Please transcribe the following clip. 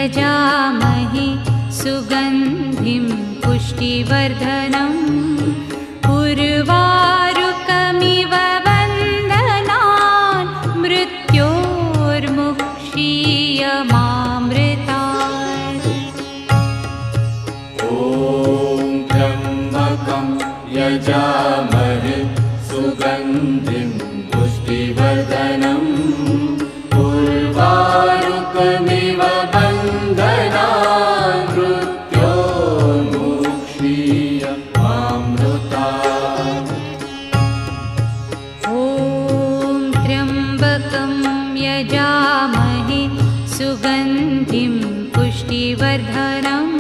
यजामहे सुगन्धिं पुष्टिवर्धनम् उर्वारुकमिव वन्दनान् मृत्योर्मुक्षीयमामृतात्। ॐ त्र्यम्बकं यजामहे सुगन्धिं पुष्टिवर्धनम् उर्वारुकमिव वन्दनान् मृत्योर्मुक्षीयमामृतात्। ॐ त्र्यम्बकं यजामहे सुगन्धिं पुष्टिवर्धनम्